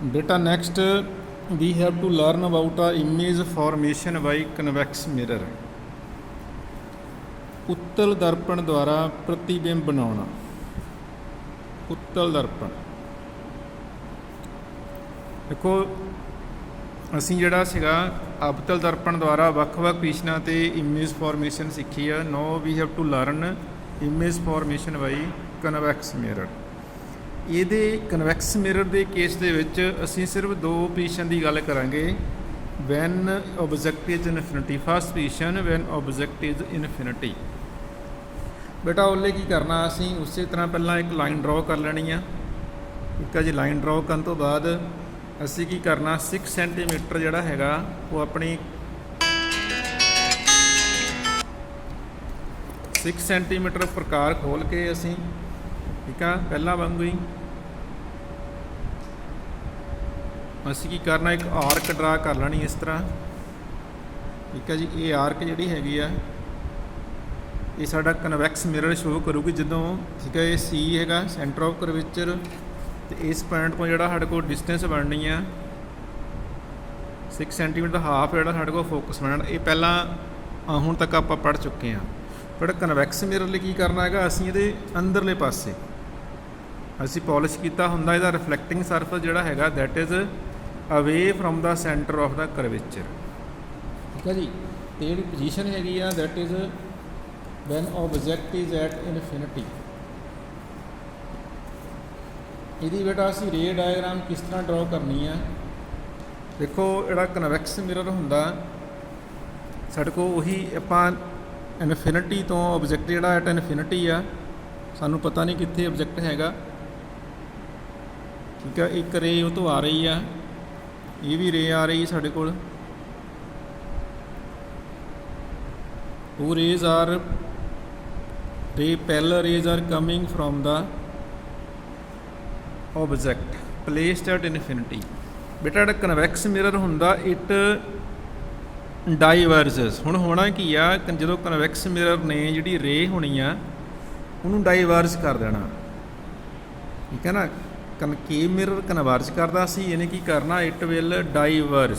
Beta next we have to learn about a image formation by convex mirror. उत्तल दर्पण द्वारा प्रतिबिंब बनाना. उत्तल दर्पण देखो ਅਸੀਂ ਜਿਹੜਾ ਸੀਗਾ ਅਬਤਲ ਦਰਪਣ ਦੁਆਰਾ ਵੱਖ-ਵੱਖ ਪੋਜੀਸ਼ਨਾਂ ਤੇ ਇਮੇਜ ਫਾਰਮੇਸ਼ਨ ਸਿੱਖੀ ਆ. Now we have to learn image formation by convex mirror. ਇਹਦੇ ਕਨਵੈਕਸ ਮਿਰਰ ਦੇ ਕੇਸ ਦੇ ਵਿੱਚ ਅਸੀਂ ਸਿਰਫ ਦੋ ਪੋਜੀਸ਼ਨ ਦੀ ਗੱਲ ਕਰਾਂਗੇ. When object is infinity, first position when object is infinity. ਬੇਟਾ ਉਹਲੇ ਕੀ ਕਰਨਾ, ਅਸੀਂ ਉਸੇ ਤਰ੍ਹਾਂ ਪਹਿਲਾਂ ਇੱਕ ਲਾਈਨ ਡਰਾਅ ਕਰ ਲੈਣੀ ਆ. ਠੀਕ ਆ ਜੀ. ਲਾਈਨ ਡਰਾਅ ਕਰਨ ਤੋਂ ਬਾਅਦ ਅਸੀਂ ਕੀ ਕਰਨਾ, 6 ਸੈਂਟੀਮੀਟਰ ਜਿਹੜਾ ਹੈਗਾ ਉਹ ਆਪਣੀ 6 ਸੈਂਟੀਮੀਟਰ ਪ੍ਰਕਾਰ ਖੋਲ ਕੇ ਅਸੀਂ ਠੀਕ ਆ ਪਹਿਲਾਂ ਵਾਂਗੂ ਹੀ ਅਸੀਂ ਕੀ ਕਰਨਾ, ਇੱਕ ਆਰਕ ਡਰਾ ਕਰ ਲੈਣੀ ਇਸ ਤਰ੍ਹਾਂ. ਠੀਕ ਆ ਜੀ. ਇਹ ਆਰਕ ਜਿਹੜੀ ਹੈਗੀ ਆ ਇਹ ਸਾਡਾ ਕਨਵੈਕਸ ਮਿਰਰ ਸ਼ੋ ਕਰੂਗੀ ਜਦੋਂ ਠੀਕ ਹੈ. ਇਹ ਸੀ ਹੈਗਾ ਸੈਂਟਰ ਆਫ ਕਰਵੇਚਰ ਤੇ ਇਸ ਪੁਆਇੰਟ ਤੋਂ ਜਿਹੜਾ ਸਾਡੇ ਕੋਲ ਡਿਸਟੈਂਸ ਬਣਨੀ ਆ 6 ਸੈਂਟੀਮੀਟਰ ਦਾ ਹਾਫ ਜਿਹੜਾ ਸਾਡੇ ਕੋਲ ਫੋਕਸ ਬਣਨਾ. ਇਹ ਪਹਿਲਾਂ ਹੁਣ ਤੱਕ ਆਪਾਂ ਪੜ੍ਹ ਚੁੱਕੇ ਹਾਂ. ਪਰ ਕਨਵੈਕਸ ਮਿਰਰ ਲਈ ਕੀ ਕਰਨਾ ਹੈਗਾ, ਅਸੀਂ ਇਹਦੇ ਅੰਦਰਲੇ ਪਾਸੇ ਅਸੀਂ ਪੋਲਿਸ਼ ਕੀਤਾ ਹੁੰਦਾ ਇਹਦਾ ਰਿਫਲੈਕਟਿੰਗ ਸਰਫੇਸ ਜਿਹੜਾ ਹੈਗਾ that is away from the centre of the curvature. ਠੀਕ ਹੈ ਜੀ. ਤੇ ਜਿਹੜੀ ਪੋਜੀਸ਼ਨ ਹੈਗੀ ਆ that is when object is at infinity. ਇਹਦੀ ਬੇਟਾ ਅਸੀਂ ਰੇ ਡਾਇਗਰਾਮ ਕਿਸ ਤਰ੍ਹਾਂ ਡਰਾਅ ਕਰਨੀ ਆ. ਦੇਖੋ ਜਿਹੜਾ ਕਨਵੈਕਸ ਮਿਰਰ ਹੁੰਦਾ ਸਾਡੇ ਕੋਲ ਉਹੀ ਆਪਾਂ ਇਨਫਿਨਿਟੀ ਤੋਂ ਆਬਜੈਕਟ ਜਿਹੜਾ ਐਟ ਇਨਫਿਨਿਟੀ ਆ, ਸਾਨੂੰ ਪਤਾ ਨਹੀਂ ਕਿੱਥੇ ਆਬਜੈਕਟ ਹੈਗਾ. ਠੀਕ ਆ. ਇੱਕ ਰੇ ਉਹ ਤੋਂ ਆ ਰਹੀ ਆ, ਇਹ ਵੀ ਰੇ ਆ ਰਹੀ ਸਾਡੇ ਕੋਲ. two rays are parallel rays are coming from the object placed at infinity. ਬੇਟਾ ਜਿਹੜਾ ਕਨਵੈਕਸ ਮਿਰਰ ਹੁੰਦਾ ਇਟ ਡਾਈਵਰਜਸ. ਹੁਣ ਹੋਣਾ ਕੀ ਆ, ਜਦੋਂ ਕਨਵੈਕਸ ਮਿਰਰ ਨੇ ਜਿਹੜੀ ਰੇ ਹੋਣੀ ਆ ਉਹਨੂੰ ਡਾਈਵਰਜ ਕਰ ਦੇਣਾ. ਠੀਕ ਹੈ ਨਾ. ਕਨਕੇਵ ਮਿਰਰ ਕਨਵਰਜ ਕਰਦਾ ਸੀ, ਇਹਨੇ ਕੀ ਕਰਨਾ, it will diverge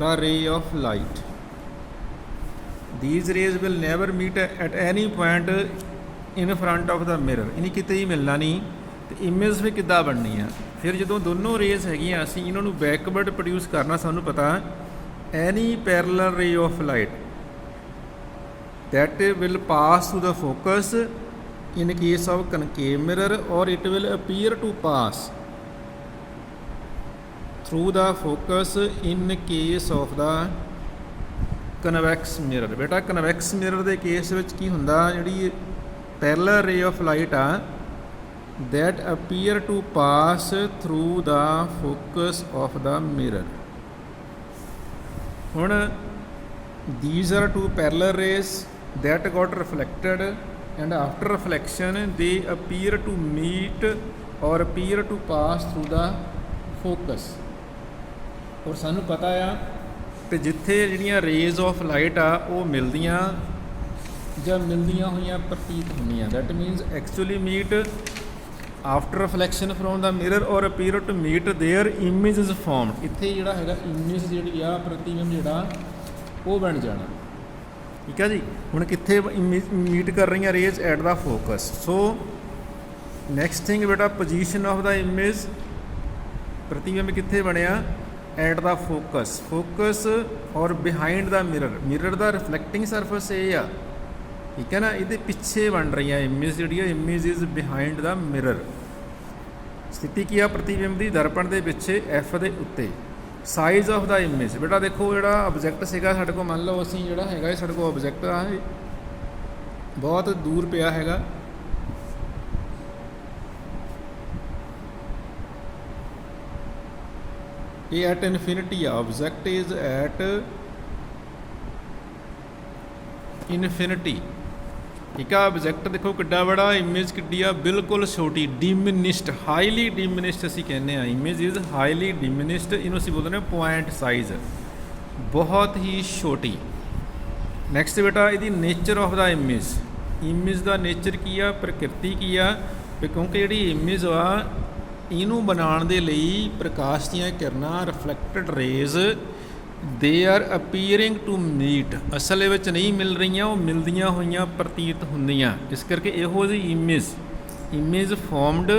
the ray of light. These rays will never meet at any point in front of the mirror. ਇਹਨੀ ਕਿਤੇ ਹੀ ਮਿਲਣਾ ਨਹੀਂ. ਤੇ ਇਮੇਜ ਫਿਰ ਕਿੱਦਾਂ ਬਣਨੀ ਆ, ਫਿਰ ਜਦੋਂ ਦੋਨੋਂ ਰੇਜ਼ ਹੈਗੀਆਂ ਅਸੀਂ ਇਹਨਾਂ ਨੂੰ ਬੈਕਵਰਡ ਪ੍ਰੋਡਿਊਸ ਕਰਨਾ. ਸਾਨੂੰ ਪਤਾ ਐਨੀ ਪੈਰਲਲ ਰੇ of light that will pass through the focus in case of concave mirror or it will appear to pass through the focus in case of the convex mirror. ਬੇਟਾ convex mirror ਦੇ case ਵਿੱਚ ਕੀ ਹੁੰਦਾ, ਜਿਹੜੀ parallel ਰੇ of light ਆ that appear to pass through the focus of the mirror. ਹੁਣ these are two parallel rays that got reflected and after reflection they appear to meet or appear to pass through the focus. ਔਰ ਸਾਨੂੰ ਪਤਾ ਆ ਕਿ ਜਿੱਥੇ ਜਿਹੜੀਆਂ raise of light ਆ ਉਹ ਮਿਲਦੀਆਂ ਜਾਂ ਮਿਲਦੀਆਂ ਹੋਈਆਂ ਪ੍ਰਤੀਤ ਹੁੰਦੀਆਂ, that means actually meet after reflection from the mirror ਔਰ appear to meet there image is formed. ਇੱਥੇ ਜਿਹੜਾ ਹੈਗਾ ਇਮੇਜ ਜਿਹੜੀ ਆ ਪ੍ਰਤੀਬਿੰਬ ਜਿਹੜਾ ਉਹ ਬਣ ਜਾਣਾ. ਠੀਕ ਆ ਜੀ. ਹੁਣ ਕਿੱਥੇ ਮੀਟ ਕਰ ਰਹੀਆਂ rays, at the focus. So next thing ਬੇਟਾ ਪੋਜੀਸ਼ਨ ਆਫ ਦਾ ਇਮੇਜ, ਪ੍ਰਤੀਬਿੰਬ ਕਿੱਥੇ ਬਣਿਆ, at the focus. Focus or behind the mirror, mirror ਦਾ ਰਿਫਲੈਕਟਿੰਗ ਸਰਫੇਸ ਇਹ ਆ. ਠੀਕ ਹੈ ਨਾ. ਇਹਦੇ ਪਿੱਛੇ ਬਣ ਰਹੀ ਆ ਇਮੇਜ ਜਿਹੜੀ ਆ, image is behind the mirror. ਸਥਿਤੀ ਕੀ ਆ ਪ੍ਰਤੀਬਿੰਬ ਦੀ, ਦਰਪਣ ਦੇ ਪਿੱਛੇ ਐਫ ਦੇ ਉੱਤੇ. ਸਾਈਜ਼ ਆਫ ਦਾ ਇਮੇਜ ਬੇਟਾ ਦੇਖੋ ਜਿਹੜਾ ਆਬਜੈਕਟ ਸੀਗਾ ਸਾਡੇ ਕੋਲ, ਮੰਨ ਲਓ ਅਸੀਂ ਜਿਹੜਾ ਹੈਗਾ ਸਾਡੇ ਕੋਲ ਆਬਜੈਕਟ ਆ ਬਹੁਤ ਦੂਰ ਪਿਆ ਹੈਗਾ. ਇਹ ਐਟ ਇਨਫਿਨਿਟੀ ਆ, ਆਬਜੈਕਟ ਇਜ਼ ਐਟ ਇਨਫਿਨਿਟੀ. ਠੀਕ ਆ. ਆਬਜੈਕਟ ਦੇਖੋ ਕਿੱਡਾ ਬੜਾ, ਇਮੇਜ ਕਿੱਡੀ ਆ, ਬਿਲਕੁਲ ਛੋਟੀ, ਡਿਮਿਨਿਸ਼ਡ, ਹਾਈਲੀ ਡਿਮਿਨਿਸ਼ਡ ਅਸੀਂ ਕਹਿੰਦੇ ਆ. ਇਮੇਜ ਇਜ਼ ਹਾਈਲੀ ਡਿਮਿਨਿਸ਼ਡ, ਇਹਨੂੰ ਅਸੀਂ ਬੋਲਦੇ ਹਾਂ ਪੁਆਇੰਟ ਸਾਈਜ਼, ਬਹੁਤ ਹੀ ਛੋਟੀ. ਨੈਕਸਟ ਬੇਟਾ ਇਹਦੀ nature of the image. Image ਦਾ ਨੇਚਰ ਕੀ ਆ, ਪ੍ਰਕਿਰਤੀ ਕੀ ਆ, ਵੀ ਕਿਉਂਕਿ ਜਿਹੜੀ ਇਮੇਜ ਆ ਇਹਨੂੰ ਬਣਾਉਣ ਦੇ ਲਈ ਪ੍ਰਕਾਸ਼ ਦੀਆਂ ਕਿਰਨਾਂ ਰਿਫਲੈਕਟਡ ਰੇਜ਼ ਦੇ ਆਰ ਅਪੀਅਰਿੰਗ ਟੂ ਮੀਟ, ਅਸਲ ਦੇ ਵਿੱਚ ਨਹੀਂ ਮਿਲ ਰਹੀਆਂ, ਉਹ ਮਿਲਦੀਆਂ ਹੋਈਆਂ ਪ੍ਰਤੀਤ ਹੁੰਦੀਆਂ। ਇਸ ਕਰਕੇ ਇਹੋ ਜਿਹੀ image formed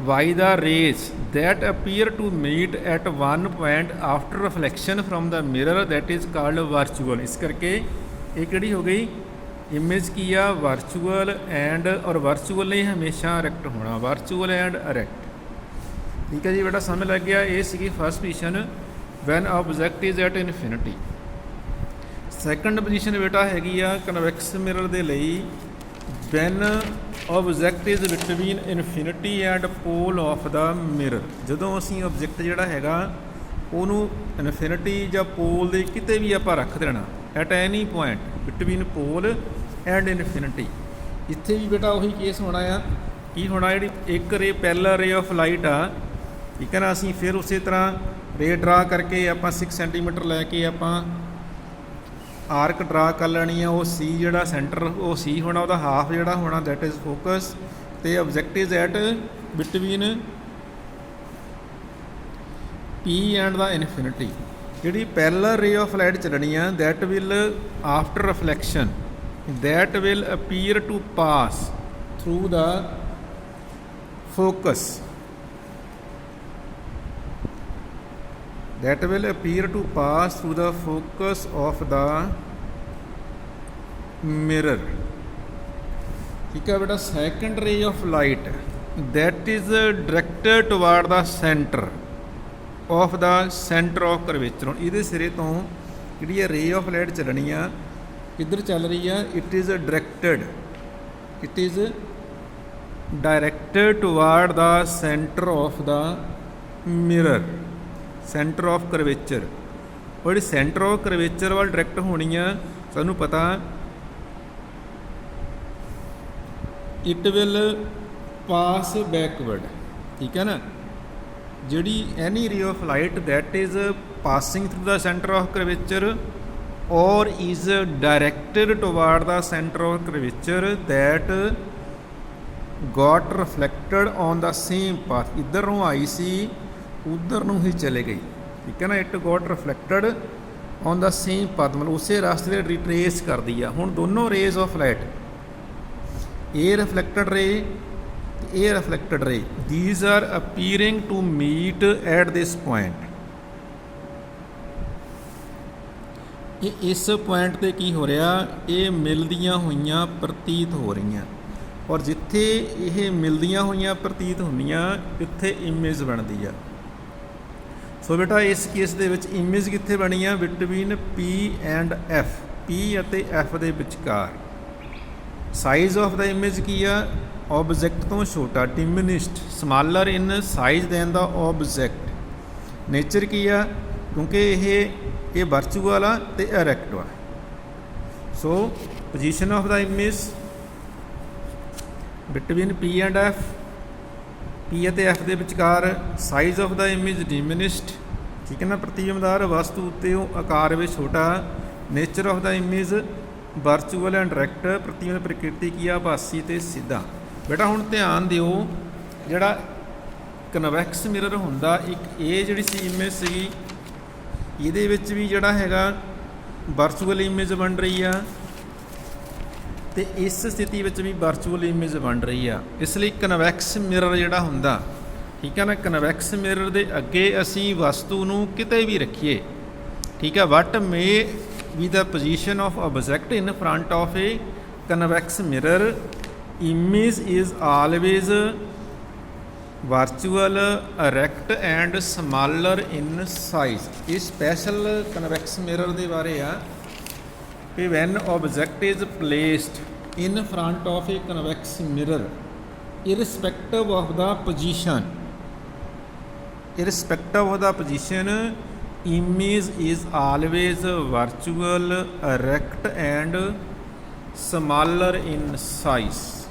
by the rays that appear to meet at one point after reflection from the mirror that is called virtual. ਇਸ ਕਰਕੇ ਇਹ ਕਿਹੜੀ ਹੋ ਗਈ ਇਮੇਜ ਕੀ ਆ ਵਰਚੁਅਲ ਐਂਡ, ਔਰ ਵਰਚੁਅਲ ਨਹੀਂ ਹਮੇਸ਼ਾ ਅਰੈਕਟ ਹੋਣਾ, ਵਰਚੁਅਲ ਐਂਡ ਅਰੈਕਟ। ਠੀਕ ਹੈ ਜੀ ਬੇਟਾ, ਸਮਝ ਲੱਗ ਗਿਆ। ਇਹ ਸੀਗੀ first position when object is at infinity. Second position ਬੇਟਾ ਹੈਗੀ ਆ ਕਨਵੈਕਸ ਮਿਰਰ ਦੇ ਲਈ when object is between infinity and pole of the mirror. ਜਦੋਂ ਅਸੀਂ ਆਬਜੈਕਟ ਜਿਹੜਾ ਹੈਗਾ ਉਹਨੂੰ ਇਨਫਿਨਿਟੀ ਜਾਂ ਪੋਲ ਦੇ ਕਿਤੇ ਵੀ ਆਪਾਂ ਰੱਖ ਦੇਣਾ, at any point between pole and infinity. ਇੱਥੇ ਵੀ ਬੇਟਾ ਉਹੀ ਕੇਸ ਹੋਣਾ ਆ, ਕੀ ਹੋਣਾ, ਜਿਹੜੀ ਇੱਕ ਰੇ ਪਹਿਲਾ ਰੇ ਆਫ ਲਾਈਟ ਆ, ਠੀਕ ਹੈ ਨਾ, ਅਸੀਂ ਫਿਰ ਉਸੇ ਤਰ੍ਹਾਂ ਰੇ ਡਰਾ ਕਰਕੇ ਆਪਾਂ 6 ਸੈਂਟੀਮੀਟਰ ਲੈ ਕੇ ਆਪਾਂ ਆਰਕ ਡਰਾ ਕਰ ਲੈਣੀ ਆ। ਉਹ ਸੀ ਜਿਹੜਾ ਸੈਂਟਰ ਉਹ ਸੀ ਹੋਣਾ, ਉਹਦਾ ਹਾਫ ਜਿਹੜਾ ਹੋਣਾ ਦੈਟ ਇਜ਼ ਫੋਕਸ, ਤੇ object is at between P and the infinity. ਜਿਹੜੀ ਪੈਰਲਲ ਰੇ ਆਫ ਲਾਈਟ ਚੱਲਣੀ ਆ that will after reflection that will appear two pass through the focus, that will appear to pass through the focus of the mirror। ठीक है बेटा, second ray of light that is directed toward the center of the center of curvature। ਹੁਣ ਇਹਦੇ ਸਿਰੇ ਤੋਂ ਜਿਹੜੀ ਇਹ ray of light ਚੱਲਣੀ ਆ ਕਿੱਧਰ ਚੱਲ ਰਹੀ ਆ, it is directed toward the center of the mirror, center of curvature। ਉਹ ਜਿਹੜੀ center of curvature ਵੱਲ ਡਾਇਰੈਕਟ ਹੋਣੀ ਆ, ਸਾਨੂੰ ਪਤਾ it will pass backward। ਠੀਕ ਹੈ ਨਾ, ਜਿਹੜੀ any ray of light that is passing through the center of curvature or is directed toward the center of curvature that got reflected on the same path। ਇੱਧਰ ਨੂੰ ਆਈ ਸੀ ਉੱਧਰ ਨੂੰ ਹੀ ਚਲੇ ਗਈ, ਠੀਕ ਹੈ ਨਾ, it got reflected on the same path, ਮਤਲਬ ਉਸੇ ਰਸਤੇ ਦੇ ਰਿਟਰੇਸ ਕਰਦੀ ਆ। ਹੁਣ ਦੋਨੋਂ ਰੇਜ਼ ਆਫ ਲਾਈਟ, ਇਹ ਰਿਫਲੈਕਟਡ ਰੇ ਤੇ ਇਹ reflected ray, these are appearing to meet at this point. ਇਹ ਇਸ ਪੁਆਇੰਟ 'ਤੇ ਕੀ ਹੋ ਰਿਹਾ, ਇਹ ਮਿਲਦੀਆਂ ਹੋਈਆਂ ਪ੍ਰਤੀਤ ਹੋ ਰਹੀਆਂ, ਔਰ ਜਿੱਥੇ ਇਹ ਮਿਲਦੀਆਂ ਹੋਈਆਂ ਪ੍ਰਤੀਤ ਹੁੰਦੀਆਂ ਉੱਥੇ ਇਮੇਜ ਬਣਦੀ ਆ। ਸੋ ਬੇਟਾ ਇਸ ਕੇਸ ਦੇ ਵਿੱਚ ਇਮੇਜ ਕਿੱਥੇ ਬਣੀ ਆ, between P and F, P ਅਤੇ ਐਫ ਦੇ ਵਿਚਕਾਰ। ਸਾਈਜ਼ ਆਫ ਦਾ ਇਮੇਜ ਕੀ ਆ, ਆਬਜੈਕਟ ਤੋਂ ਛੋਟਾ, diminished, smaller in size than the object. Nature ਕੀ ਆ, ਕਿਉਂਕਿ ਇਹ ਵਰਚੁਅਲ ਆ ਤੇ ਇਰੈਕਟ ਆ। So position of the image between P and F, P ਅਤੇ ਐਫ ਦੇ ਵਿਚਕਾਰ। Size of the image diminished, ਠੀਕ ਹੈ ਨਾ, ਪ੍ਰਤੀਬਿੰਬਦਾਰ ਵਸਤੂ ਉੱਤੇ ਉਹ ਆਕਾਰ ਵਿੱਚ ਛੋਟਾ। Nature of the image virtual and direct, ਪ੍ਰਤੀਬਿੰਬ ਪ੍ਰਕਿਰਤੀ ਕੀ ਆ, ਆਭਾਸੀ ਤੇ ਸਿੱਧਾ। ਬੇਟਾ ਹੁਣ ਧਿਆਨ ਦਿਓ, ਜਿਹੜਾ ਕਨਵੈਕਸ ਮਿਰਰ ਹੁੰਦਾ, ਇੱਕ ਇਹ ਜਿਹੜੀ ਸੀ ਇਮੇਜ ਸੀਗੀ, ਇਹਦੇ ਵਿੱਚ ਵੀ ਜਿਹੜਾ ਹੈਗਾ ਵਰਚੁਅਲ ਇਮੇਜ ਬਣ ਰਹੀ ਆ, ਤੇ ਇਸ ਸਥਿਤੀ ਵਿੱਚ ਵੀ ਵਰਚੁਅਲ ਇਮੇਜ ਬਣ ਰਹੀ ਆ। ਇਸ ਲਈ ਕਨਵੈਕਸ ਮਿਰਰ ਜਿਹੜਾ ਹੁੰਦਾ, ਠੀਕ ਹੈ ਨਾ, ਕਨਵੈਕਸ ਮਿਰਰ ਦੇ ਅੱਗੇ ਅਸੀਂ ਵਸਤੂ ਨੂੰ ਕਿਤੇ ਵੀ ਰੱਖੀਏ, ਠੀਕ ਹੈ, what may be the position of object in front of a convex mirror, image is always virtual, erect and smaller in size. ਇਹ ਸਪੈਸ਼ਲ ਕਨਵੈਕਸ ਮਿਰਰ ਦੇ ਬਾਰੇ ਆ ਕਿ when object is placed in front of a convex mirror, irrespective of the position, image is always virtual, erect and smaller in size।